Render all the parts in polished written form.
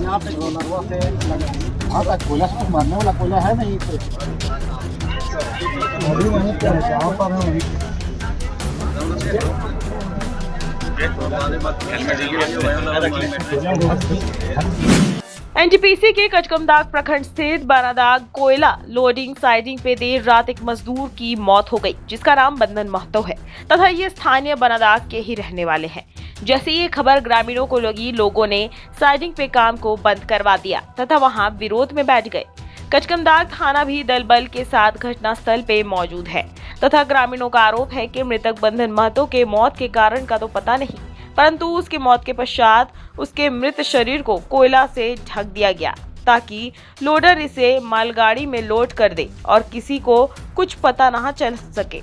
यहाँ पे हाँ का कोयला से मारने वाला कोयला है नहीं पे अभी वहीं पे है जहाँ पर है एनटीपीसी के कचकमदाग प्रखंड स्थित बानादाग कोयला लोडिंग साइडिंग पे देर रात एक मजदूर की मौत हो गई, जिसका नाम बंधन महतो है तथा ये स्थानीय बानादाग के ही रहने वाले हैं। जैसे ये खबर ग्रामीणों को लगी, लोगों ने साइडिंग पे काम को बंद करवा दिया तथा वहां विरोध में बैठ गए। कचकमदाग थाना भी दल बल के साथ घटनास्थल पे मौजूद है तथा ग्रामीणों का आरोप है कि मृतक बंधन महतो के मौत के कारण का तो पता नहीं, परंतु उसकी मौत के पश्चात उसके मृत शरीर को कोयला से ढक दिया गया ताकि लोडर इसे मालगाड़ी में लोड कर दे और किसी को कुछ पता ना चल सके।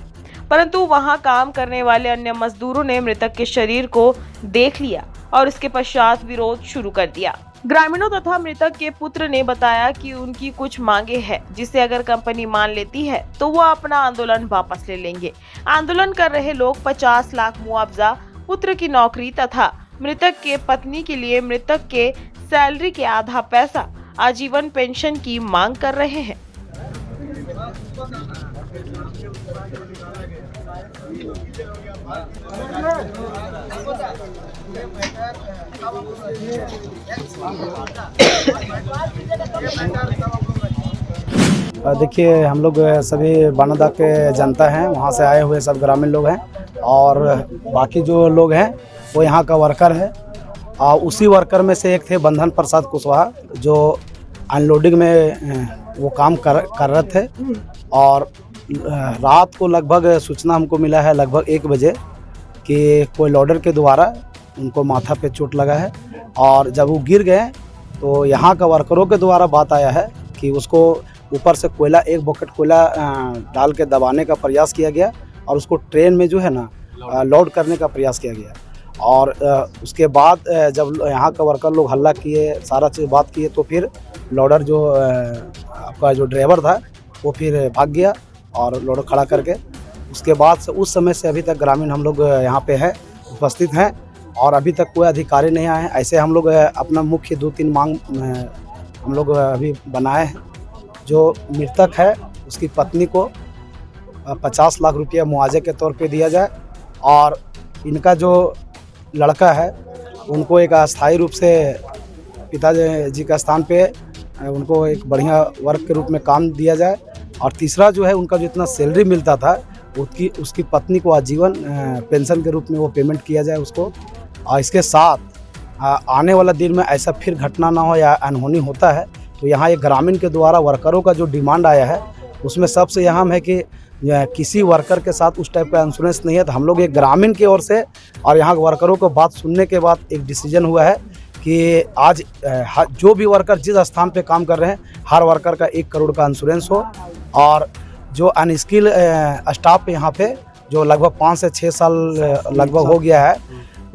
परंतु वहां काम करने वाले अन्य मजदूरों ने मृतक के शरीर को देख लिया और इसके पश्चात विरोध शुरू कर दिया। ग्रामीणों तथा मृतक के पुत्र ने बताया कि उनकी कुछ मांगे हैं, जिसे अगर कंपनी मान लेती है तो वो अपना आंदोलन वापस ले लेंगे। आंदोलन कर रहे लोग 50 लाख मुआवजा, पुत्र की नौकरी तथा मृतक के पत्नी के लिए मृतक के सैलरी के आधा पैसा आजीवन पेंशन की मांग कर रहे हैं। देखिए, हम लोग सभी बानादाग के जनता हैं, वहाँ से आए हुए सब ग्रामीण लोग हैं और बाकी जो लोग हैं वो यहाँ का वर्कर है। उसी वर्कर में से एक थे बंधन प्रसाद कुशवाहा, जो अनलोडिंग में वो काम कर रहे थे और रात को लगभग सूचना हमको मिला है लगभग 1 बजे कि कोई लोडर के द्वारा उनको माथा पे चोट लगा है और जब वो गिर गए तो यहाँ का वर्करों के द्वारा बात आया है कि उसको ऊपर से कोयला 1 बकेट कोयला डाल के दबाने का प्रयास किया गया और उसको ट्रेन में जो है ना लोड करने का प्रयास किया गया और उसके बाद जब यहाँ का वर्कर लोग हल्ला किए, सारा चीज़ बात किए, तो फिर लोडर जो आपका जो ड्राइवर था वो फिर भाग गया और लोडर खड़ा करके। उसके बाद से उस समय से अभी तक ग्रामीण हम लोग यहाँ पे है उपस्थित हैं और अभी तक कोई अधिकारी नहीं आए हैं। ऐसे हम लोग अपना मुख्य 2-3 मांग हम लोग अभी बनाए हैं। जो मृतक है उसकी पत्नी को 50 लाख रुपया मुआवजे के तौर पे दिया जाए और इनका जो लड़का है उनको एक अस्थायी रूप से पिताजी का स्थान पे उनको एक बढ़िया वर्क के रूप में काम दिया जाए और तीसरा जो है उनका जितना सैलरी मिलता था उसकी पत्नी को आजीवन पेंशन के रूप में वो पेमेंट किया जाए उसको। और इसके साथ आने वाला दिन में ऐसा फिर घटना ना हो या अनहोनी होता है तो यहाँ एक ग्रामीण के द्वारा वर्करों का जो डिमांड आया है उसमें सबसे अहम है कि किसी वर्कर के साथ उस टाइप का इंश्योरेंस नहीं है। तो हम लोग एक ग्रामीण की ओर से और यहाँ के वर्करों को बात सुनने के बाद एक डिसीजन हुआ है कि आज जो भी वर्कर जिस स्थान पे काम कर रहे हैं हर वर्कर का 1 करोड़ का इंश्योरेंस हो और जो अनस्किल स्टाफ यहाँ पे जो लगभग 5 से 6 साल लगभग हो गया है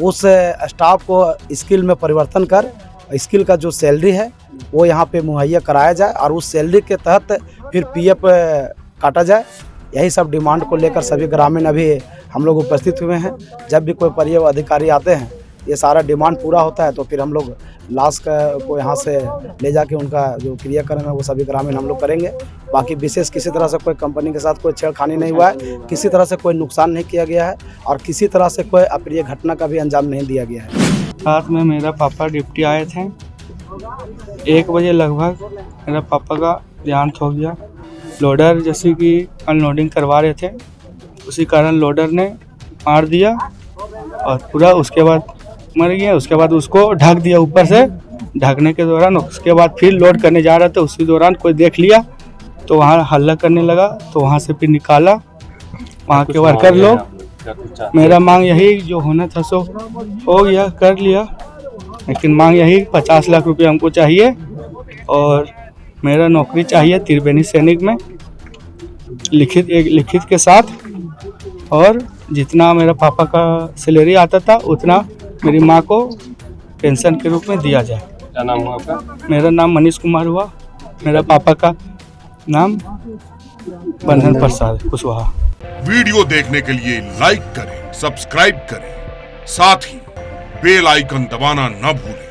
उस स्टाफ को स्किल में परिवर्तन कर स्किल का जो सैलरी है वो यहाँ पे मुहैया कराया जाए और उस सैलरी के तहत फिर पीएफ काटा जाए। यही सब डिमांड को लेकर सभी ग्रामीण अभी हम लोग उपस्थित हुए हैं। जब भी कोई परिवहन अधिकारी आते हैं ये सारा डिमांड पूरा होता है तो फिर हम लोग लाश को यहाँ से ले जाके उनका जो क्रियाक्रम है वो सभी ग्रामीण हम लोग करेंगे। बाकी विशेष किसी तरह से कोई कंपनी के साथ कोई छेड़खानी नहीं हुआ है, किसी तरह से कोई नुकसान नहीं किया गया है और किसी तरह से कोई अप्रिय घटना का भी अंजाम नहीं दिया गया है। रात में मेरा पापा ड्यूटी आए थे, 1 बजे लगभग मेरा पापा का देहांत हो गया। लोडर जैसे कि अनलोडिंग करवा रहे थे उसी कारण लोडर ने मार दिया और पूरा उसके बाद मर गया। उसके बाद उसको ढक दिया ऊपर से, ढकने के दौरान उसके बाद फिर लोड करने जा रहे थे, उसी दौरान कोई देख लिया तो वहाँ हल्ला करने लगा तो वहाँ से फिर निकाला वहाँ के वर्कर लोग। मेरा मांग यही जो होना था सो हो गया, कर लिया, लेकिन मांग यही 50 लाख रुपये हमको चाहिए और मेरा नौकरी चाहिए त्रिवेणी सैनिक में लिखित के साथ और जितना मेरा पापा का सैलरी आता था उतना मेरी माँ को पेंशन के रूप में दिया जाए। क्या नाम हुआ आपका? मेरा नाम मनीष कुमार हुआ, मेरा पापा का नाम बंधन प्रसाद कुशवाहा। वीडियो देखने के लिए लाइक करें, सब्सक्राइब करें, साथ ही बेल आइकन दबाना न भूलें।